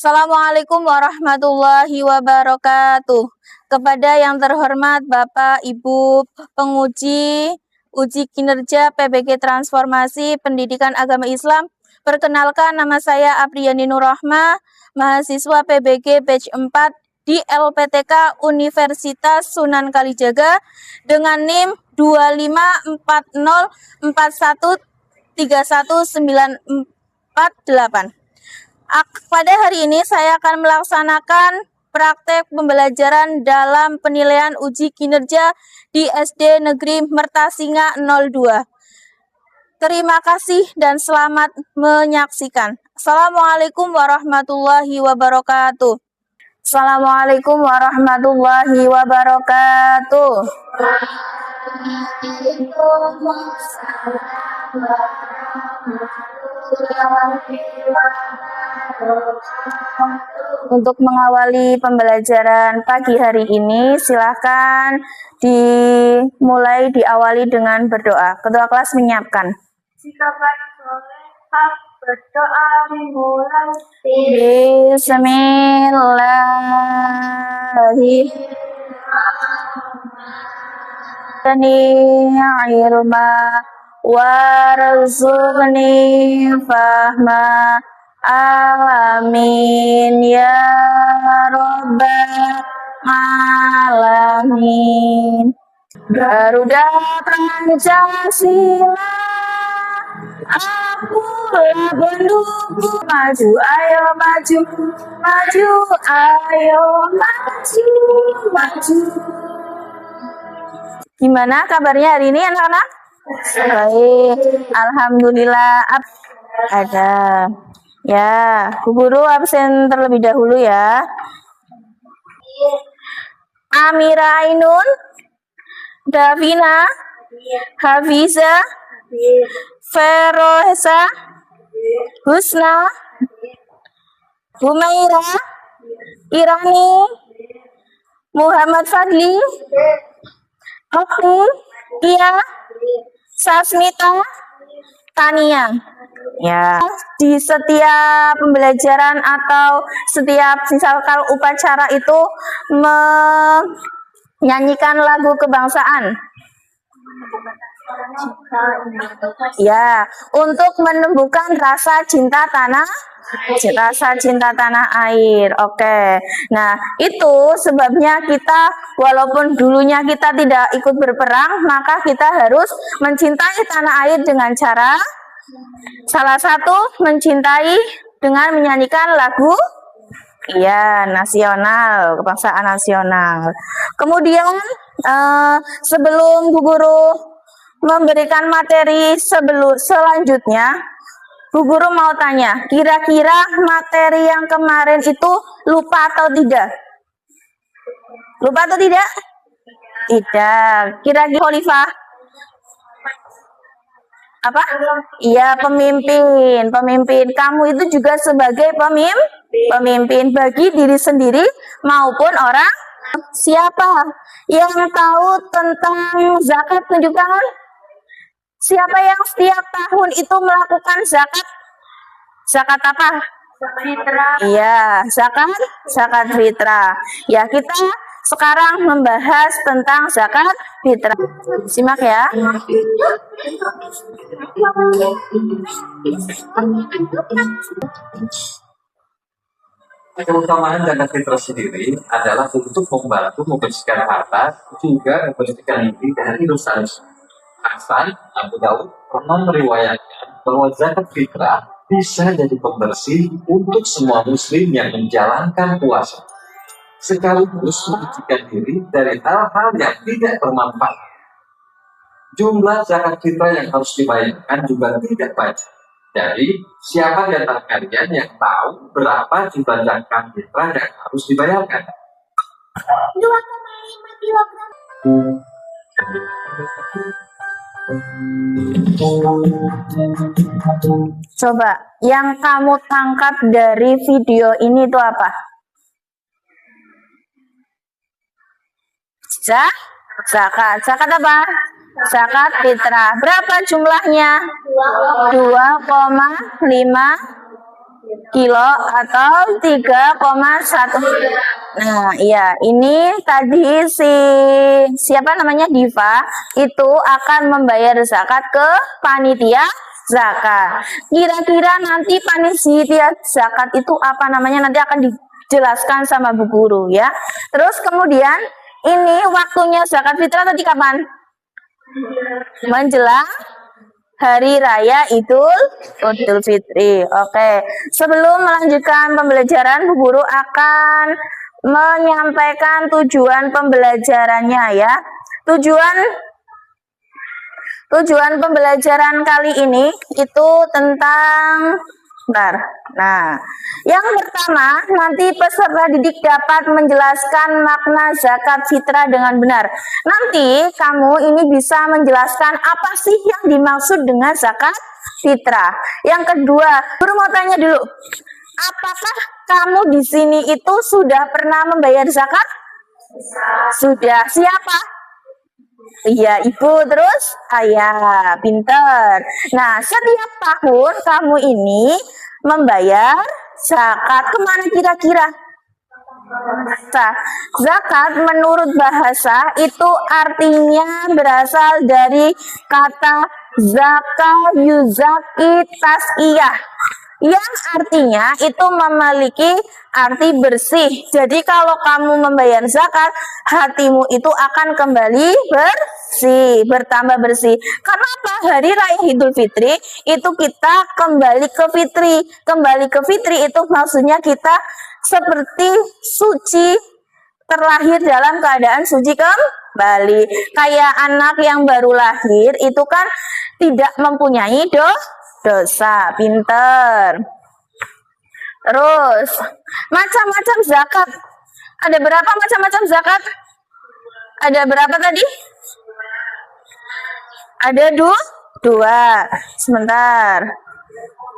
Assalamualaikum warahmatullahi wabarakatuh. Kepada yang terhormat Bapak Ibu penguji uji kinerja PBG Transformasi Pendidikan Agama Islam, perkenalkan nama saya Apriani Nurrahma, mahasiswa PBG Batch 4 di LPTK Universitas Sunan Kalijaga dengan NIM 254041319448. Pada hari ini saya akan melaksanakan praktek pembelajaran dalam penilaian uji kinerja di SD Negeri Mertasinga 02. Terima kasih dan selamat menyaksikan. Assalamualaikum warahmatullahi wabarakatuh. Assalamualaikum warahmatullahi wabarakatuh. Untuk mengawali pembelajaran pagi hari ini, silakan diawali dengan berdoa. Ketua kelas menyiapkan. Sikapkan soleh, berdoa dimulai. Bismillahirrahmanirrahim. Ilma warzuqni fahma. Amin ya rabbal alamin. Garuda Pancasila, akulah pendukung. Maju, ayo maju, maju, ayo maju, maju. Gimana kabarnya hari ini anak-anak? Baik, alhamdulillah. Ada. Ya, Bu Guru absen terlebih dahulu ya. Amira Ainun, Davina, Hafiza, Ferohesa, Husna, Humaira, Irani, Muhammad Fadli, Okti, Ia, Sasmita, Tania. Ya, di setiap pembelajaran atau setiap misalkan upacara itu menyanyikan lagu kebangsaan. Ya, untuk menumbuhkan rasa cinta tanah air. Oke. Nah, itu sebabnya kita walaupun dulunya kita tidak ikut berperang, maka kita harus mencintai tanah air dengan cara salah satu mencintai dengan menyanyikan lagu nasional, kebangsaan nasional. Kemudian sebelum Bu Guru memberikan materi selanjutnya, Bu Guru mau tanya, kira-kira materi yang kemarin itu lupa atau tidak? Lupa atau tidak? Tidak. Kira-kira Khalifah? Apa? Iya, pemimpin. Kamu itu juga sebagai pemimpin bagi diri sendiri maupun orang. Siapa yang tahu tentang zakat? Tunjuk tangan. Siapa yang setiap tahun itu melakukan zakat? Zakat apa? Fitrah. Iya, zakat fitrah. Ya, kita sekarang membahas tentang zakat fitrah. Simak ya. Keutamaan zakat fitrah sendiri adalah untuk membantu membersihkan harta, juga membersihkan diri dari dosa-dosa. Hasan Abu Daud pernah meriwayatkan bahwa zakat fitrah bisa jadi pembersih untuk semua muslim yang menjalankan puasa, sekaligus mensucikan diri dari hal-hal yang tidak bermanfaat. Jumlah zakat fitrah yang harus dibayarkan juga tidak banyak. Jadi, siapa di antara kalian yang tahu berapa jumlah zakat fitrah yang harus dibayarkan? 2,5 kilogram. Coba, yang kamu tangkap dari video ini itu apa? Zakat. Zakat apa? Zakat fitrah. Berapa jumlahnya? 2,5 kilo atau 3,1. Nah, iya, ini tadi siapa namanya Diva itu akan membayar zakat ke panitia zakat. Kira-kira nanti panitia zakat itu apa namanya, nanti akan dijelaskan sama Bu Guru ya. Terus kemudian ini waktunya zakat fitrah tadi kapan? Menjelang Hari Raya Idul Fitri. Oke, sebelum melanjutkan pembelajaran, Bu Guru akan menyampaikan tujuan pembelajarannya ya. Tujuan pembelajaran kali ini itu tentang Nah, yang pertama, nanti peserta didik dapat menjelaskan makna zakat fitrah dengan benar. Nanti kamu ini bisa menjelaskan apa sih yang dimaksud dengan zakat fitrah. Yang kedua, Guru mau tanya dulu, apakah kamu di sini itu sudah pernah membayar zakat? Sudah. Siapa? Iya, ibu, terus ayah, pinter. Nah, setiap tahun kamu ini membayar zakat kemana kira-kira? Zakat menurut bahasa itu artinya berasal dari kata zaka yuzaki tas'iyah, yang artinya itu memiliki arti bersih. Jadi kalau kamu membayar zakat, hatimu itu akan kembali bersih, bertambah bersih. Karena apa? Hari Raya Idul Fitri itu kita kembali ke fitri. Kembali ke fitri itu maksudnya kita seperti suci, terlahir dalam keadaan suci kembali. Kayak anak yang baru lahir itu kan tidak mempunyai dosa. Pinter. Terus macam-macam zakat. Ada berapa macam-macam zakat? Ada berapa tadi? Ada dua. Sebentar.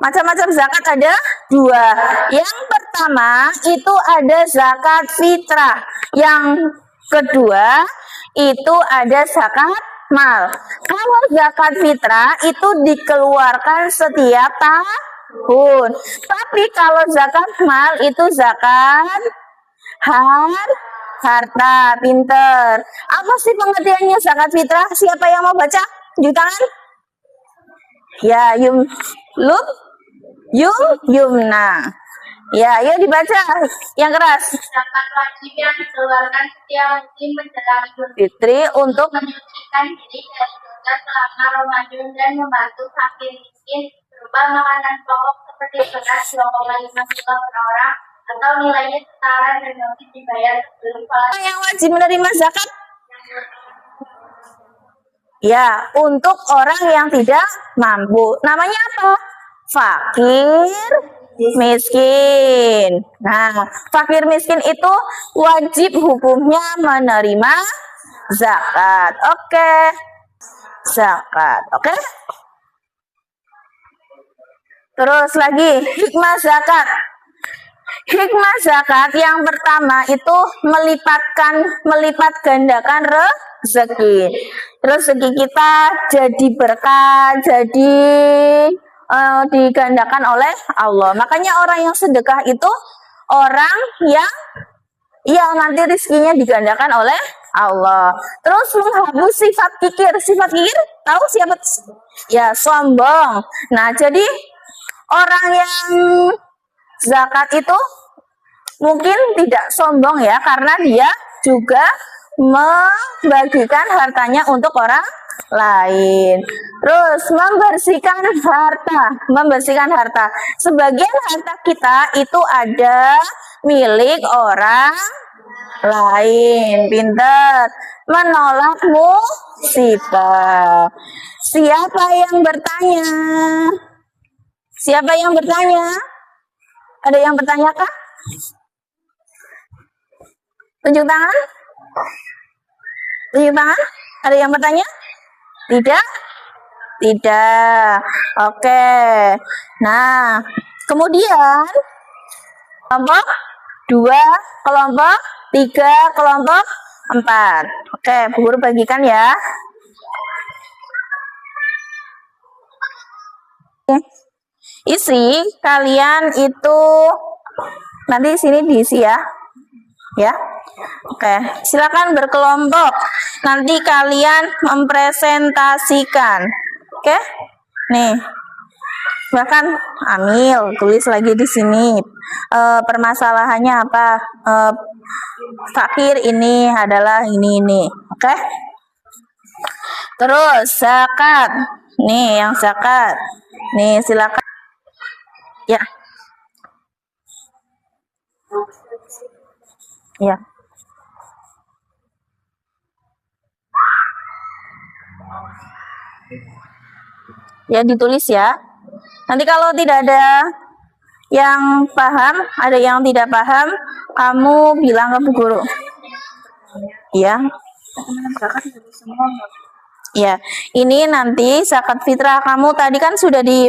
Macam-macam zakat ada dua. Yang pertama itu ada zakat fitrah. Yang kedua itu ada zakat mal. Kalau zakat fitrah itu dikeluarkan setiap tahun. Tapi kalau zakat mal itu zakat harta. Pinter. Apa sih pengertiannya zakat fitrah? Siapa yang mau baca? Tunjuk tangan. Ya, Yumna. Ya, ayo dibaca yang keras. Zakat wajib yang dikeluarkan setiap musim menjelang Idul Fitri untuk menyucikan diri dari dosa selama Ramadan dan membantu fakir miskin berupa makanan pokok seperti beras 2,5 kilo per orang atau nilainya setara dan wajib dibayar sebelum sholat. yang wajib menerima zakat. Ya, untuk orang yang tidak mampu. Namanya apa? Fakir miskin. Nah, fakir miskin itu wajib hukumnya menerima zakat. Oke. Zakat. Oke. Terus lagi, hikmah zakat. Hikmah zakat yang pertama itu melipat gandakan rezeki. Rezeki kita jadi berkah, jadi digandakan oleh Allah. Makanya orang yang sedekah itu orang yang nanti rezekinya digandakan oleh Allah. Terus menghapus sifat kikir. Sifat kikir tahu siapa? Ya, sombong. Nah, jadi orang yang zakat itu mungkin tidak sombong ya, karena dia juga membagikan hartanya untuk orang lain. Terus membersihkan harta. Sebagian harta kita itu ada milik orang lain. Pinter. Menolak musibah. Siapa yang bertanya? Siapa yang bertanya? Ada yang bertanya kah? Tunjuk tangan. Tunjuk tangan. Ada yang bertanya? Tidak? Tidak. Oke. Nah, kemudian kelompok 2, kelompok 3, kelompok 4. Oke, Bu Guru bagikan ya. isi, kalian itu nanti sini diisi ya. Ya. Oke, silakan berkelompok. Nanti kalian mempresentasikan. Oke? Nih. Bahkan Amil tulis lagi di sini. Permasalahannya apa? Fakir ini adalah ini. Oke? Terus zakat. Nih, yang zakat. Nih, silakan. Ya. Ya. Ya, ditulis ya. Nanti kalau tidak ada yang paham, ada yang tidak paham, kamu bilang ke Bu Guru. Ya. Ya, ini nanti zakat fitrah kamu tadi kan sudah di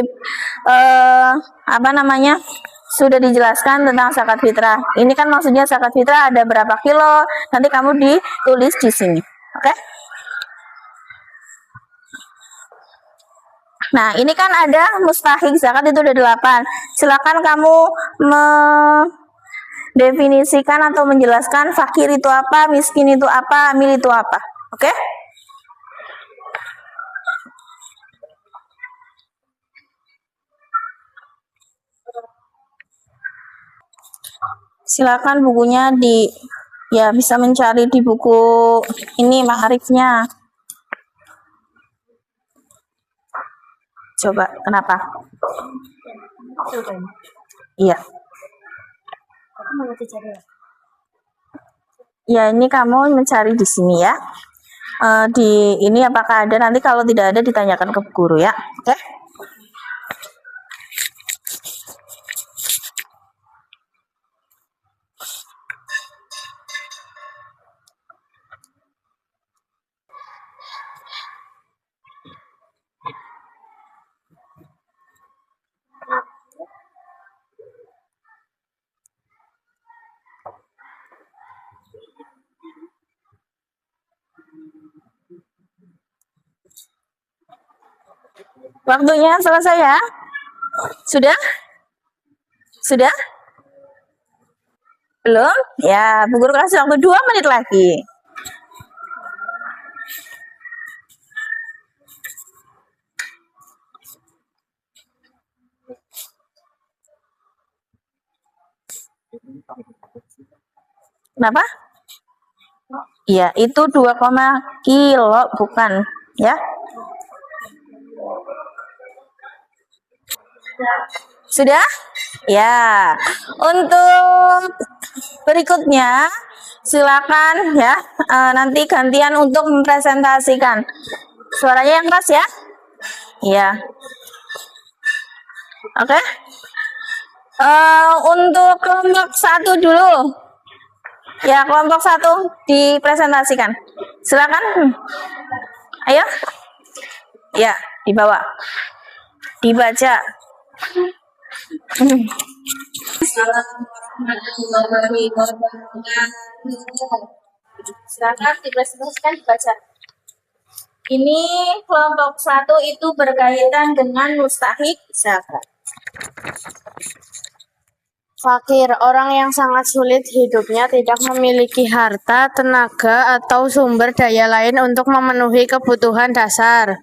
sudah dijelaskan tentang zakat fitrah. Ini kan maksudnya zakat fitrah ada berapa kilo, nanti kamu ditulis di sini. Oke? Nah, ini kan ada mustahik zakat itu ada 8. Silakan kamu mendefinisikan atau menjelaskan fakir itu apa, miskin itu apa, amil itu apa. Oke? Silakan bukunya bisa mencari di buku ini Ma'arifnya. Coba, kenapa? Iya. Ya, ini kamu mencari di sini ya. Di ini apakah ada, nanti kalau tidak ada ditanyakan ke guru ya. Oke? Waktunya selesai ya? Sudah? Sudah? Belum? Ya, Bu Guru kasih waktu 2 menit lagi. Kenapa? Iya, itu 2, kilo bukan ya? Sudah? Ya. Untuk berikutnya silakan ya, nanti gantian untuk mempresentasikan. Suaranya yang keras ya? Iya. Oke. Untuk kelompok 1 dulu. Ya, kelompok 1 dipresentasikan. Silakan. Ayo. Ya, dibawa. Dibaca. Silakan dipresentasikan, dibaca. Ini kelompok 1 itu berkaitan dengan mustahik zakat. Fakir, orang yang sangat sulit hidupnya, tidak memiliki harta, tenaga, atau sumber daya lain untuk memenuhi kebutuhan dasar.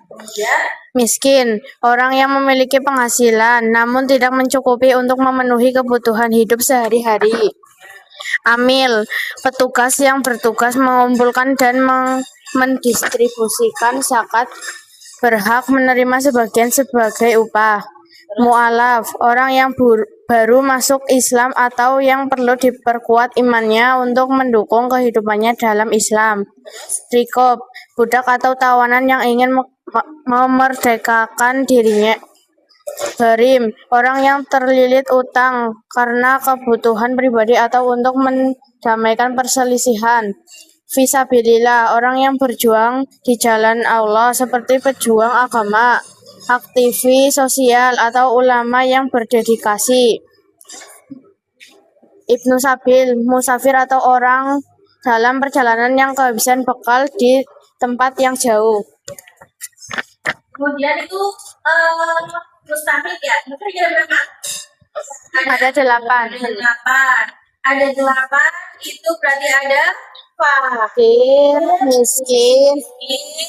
Miskin, orang yang memiliki penghasilan, namun tidak mencukupi untuk memenuhi kebutuhan hidup sehari-hari. Amil, petugas yang bertugas mengumpulkan dan mendistribusikan zakat, berhak menerima sebagian sebagai upah. Mu'alaf, orang yang baru masuk Islam atau yang perlu diperkuat imannya untuk mendukung kehidupannya dalam Islam. Rikob, budak atau tawanan yang ingin memerdekakan dirinya. Gharim, orang yang terlilit utang karena kebutuhan pribadi atau untuk mendamaikan perselisihan. Fisabilillah, orang yang berjuang di jalan Allah seperti pejuang agama, aktivis sosial, atau ulama yang berdedikasi. Ibnu Sabil, musafir atau orang dalam perjalanan yang kehabisan bekal di tempat yang jauh. Kemudian itu mustahik ya, kira-kira Ada 8. Ada 8, itu berarti ada Fakir, miskin,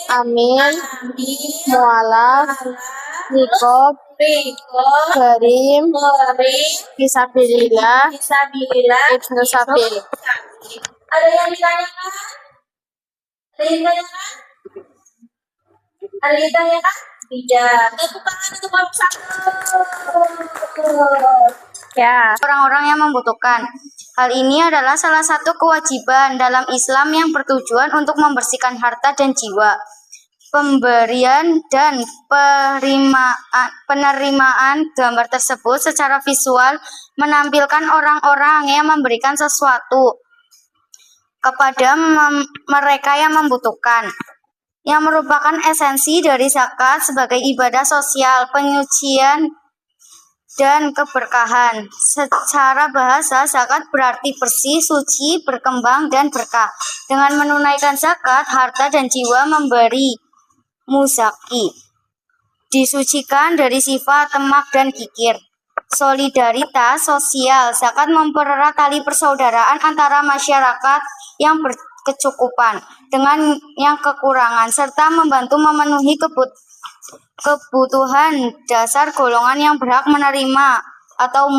amin, mualaf, rikob, garim, fisabilillah, ibnu sabil. Ada yang ditanyakan? Ada yang ditanyakan? Tidak. Tepuk tangan untuk Bapak satu. Ya. orang-orang yang membutuhkan. Hal ini adalah salah satu kewajiban dalam Islam yang bertujuan untuk membersihkan harta dan jiwa. Pemberian dan penerimaan gambar tersebut secara visual menampilkan orang-orang yang memberikan sesuatu kepada mereka yang membutuhkan, yang merupakan esensi dari zakat sebagai ibadah sosial, penyucian, dan keberkahan. Secara bahasa, zakat berarti bersih, suci, berkembang, dan berkah. Dengan menunaikan zakat, harta dan jiwa memberi muzaki, disucikan dari sifat temak dan kikir. Solidaritas sosial, zakat mempererat tali persaudaraan antara masyarakat yang berkecukupan dengan yang kekurangan, serta membantu memenuhi kebutuhan dasar golongan yang berhak menerima atau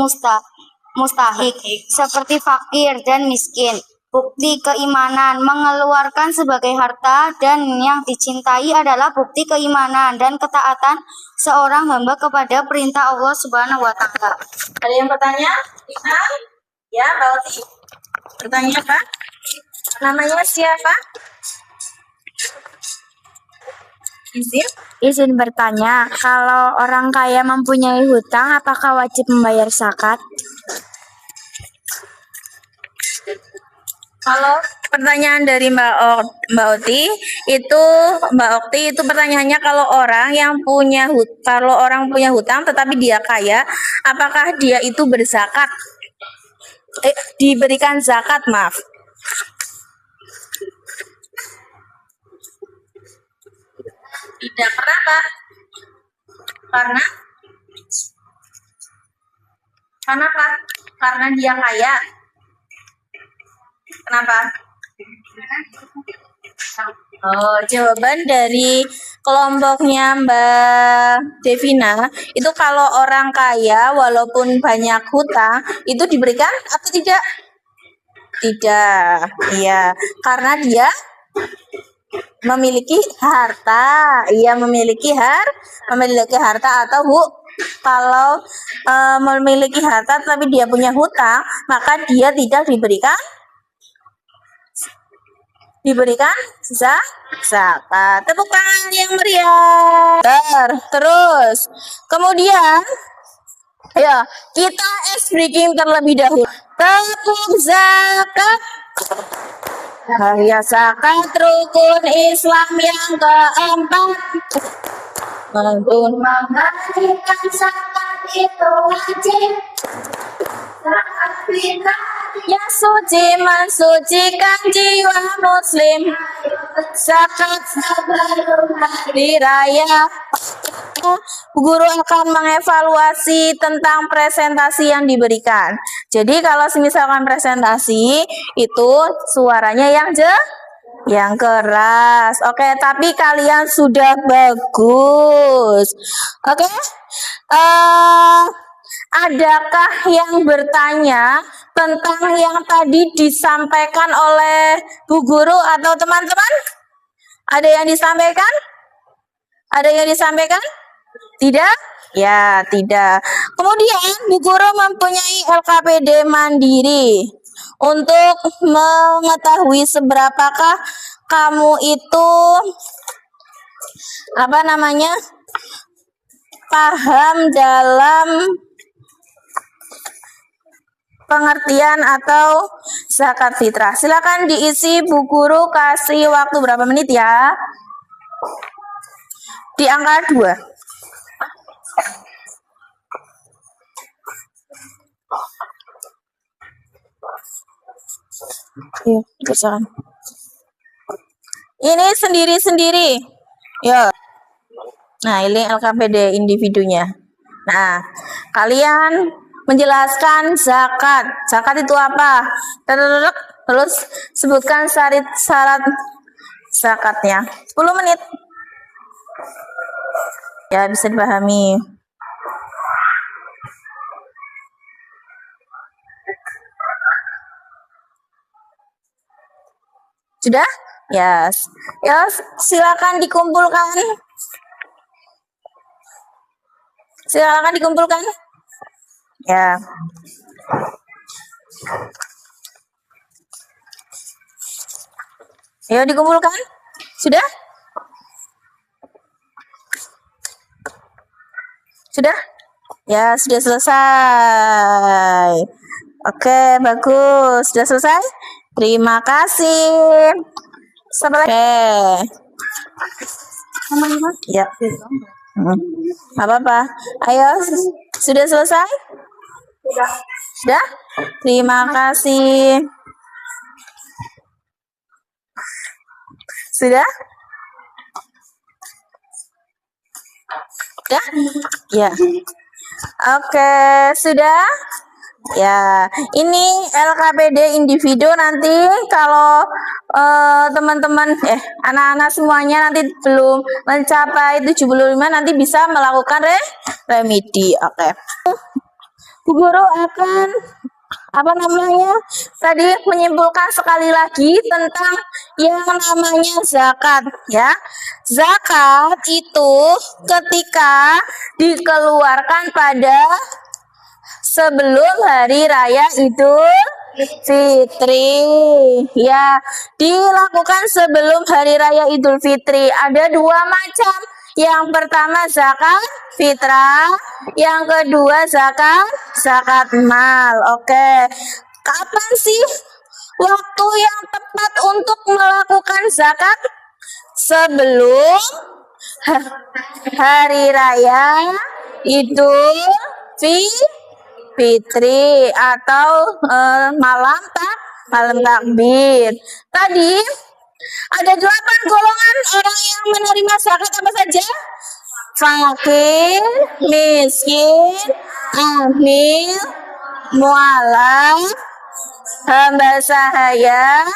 mustahik, seperti fakir dan miskin. Bukti keimanan, mengeluarkan sebagai harta dan yang dicintai adalah bukti keimanan dan ketaatan seorang hamba kepada perintah Allah Subhanahu wa Ta'ala. Ada yang bertanya? Ya, Mbak Oti. Bertanya apa? Namanya siapa? Izin bertanya, kalau orang kaya mempunyai hutang, apakah wajib membayar zakat? Kalau pertanyaan dari Mbak Oti itu pertanyaannya kalau orang punya hutang tetapi dia kaya, apakah dia itu berzakat? Diberikan zakat, maaf. Tidak. Kenapa? Karena dia kaya. Kenapa? Oh, jawaban dari kelompoknya Mbak Devina itu kalau orang kaya walaupun banyak hutang itu diberikan atau tidak? Tidak. Iya, karena dia memiliki harta. Ia memiliki harta atau kalau memiliki harta tapi dia punya hutang, maka dia tidak diberikan zakat. Tepuk tangan yang meriah. Terus kemudian ya kita ice breaking terlebih dahulu. Tepuk zakat. Ya, zakat rukun Islam yang keempat. Menunaikan zakat itu wajib. Yang suci mensucikan jiwa muslim. Zakat hari raya. Guru akan mengevaluasi tentang presentasi yang diberikan. Jadi kalau misalkan presentasi itu suaranya yang keras. Oke, tapi kalian sudah bagus. Oke. Adakah yang bertanya tentang yang tadi disampaikan oleh Bu Guru atau teman-teman? Ada yang disampaikan? Ada yang disampaikan? Tidak? Ya, tidak. Kemudian Bu Guru mempunyai LKPD mandiri untuk mengetahui seberapakah kamu itu paham dalam pengertian atau zakat fitrah. Silakan diisi, Bu Guru kasih waktu berapa menit ya? Di angka 2. Ini sendiri-sendiri. Ya. Nah, ini LKPD individunya. Nah, kalian menjelaskan zakat. Zakat itu apa? Terus sebutkan syarat zakatnya. 10 menit. Ya, bisa dipahami. Sudah? Yes. Ya, silakan dikumpulkan. Silakan dikumpulkan. Ya. Ayo dikumpulkan. Sudah? Sudah? Ya, sudah selesai. Oke, bagus. Sudah selesai? Terima kasih. Sampai lagi. Oke. Ya. Apa-apa. Ayo, sudah selesai? Sudah? Terima kasih. Sudah? Sudah? Ya. Oke, sudah? Ya, ini LKPD individu nanti kalau teman-teman anak-anak semuanya nanti belum mencapai 75 nanti bisa melakukan remedi. Oke. Bu Guru akan tadi menyimpulkan sekali lagi tentang yang namanya zakat ya. Zakat itu ketika dikeluarkan pada sebelum hari raya Idul Fitri ya, dilakukan sebelum hari raya Idul Fitri. Ada dua macam. Yang pertama zakat fitrah, yang kedua zakat mal. Oke. Kapan sih waktu yang tepat untuk melakukan zakat? Sebelum hari raya Idul Fitri atau malam takbir. Tadi ada 8 golongan orang yang menerima zakat apa saja? Fakir, miskin, amil, mualaf, hamba sahaya,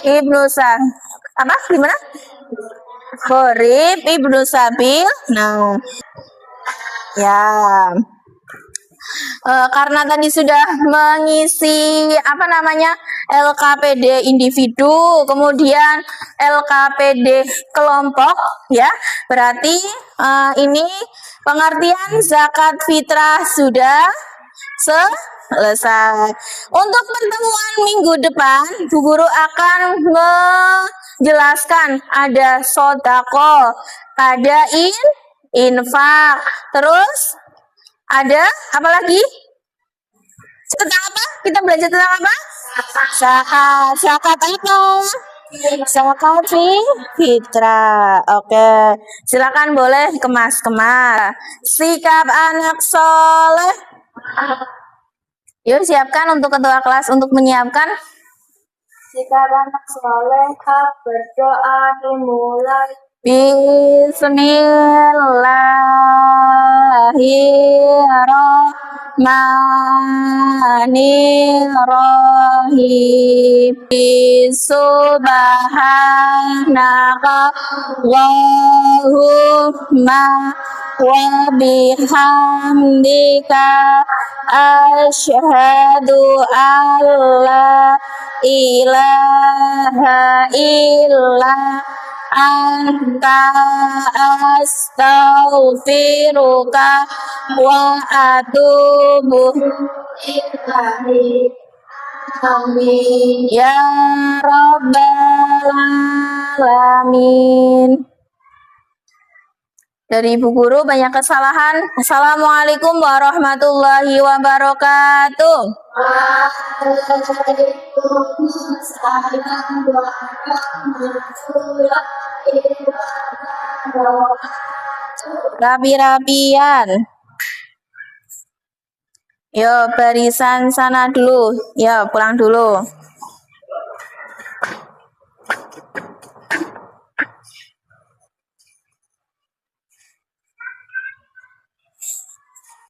ibnu gimana? Qorib, ibnu sabil. Nah, ya. Karena tadi sudah mengisi LKPD individu, kemudian LKPD kelompok ya, berarti ini pengertian zakat fitrah sudah selesai. Untuk pertemuan minggu depan, Bu Guru akan menjelaskan ada sodako, ada infak, terus ada apa lagi? Tentang apa? Kita belajar tentang apa? Zakat. Zakat apa? Zakat fitrah. Oke. Silakan boleh kemas-kemas. Sikap anak soleh. Yuk siapkan untuk ketua kelas untuk menyiapkan. Sikap anak soleh, berdoa dimulai. Bismillahirrahmanirrahim. Subhanaka Allahumma wa bihamdika asyhadu an la ilaha illa anta astaghfiruka wa atubu ilaik. Amin ya rabbal alamin. Dari Ibu Guru banyak kesalahan. Assalamualaikum warahmatullahi wabarakatuh. Rapi-rapian. Yo, barisan sana dulu. Ya, pulang dulu.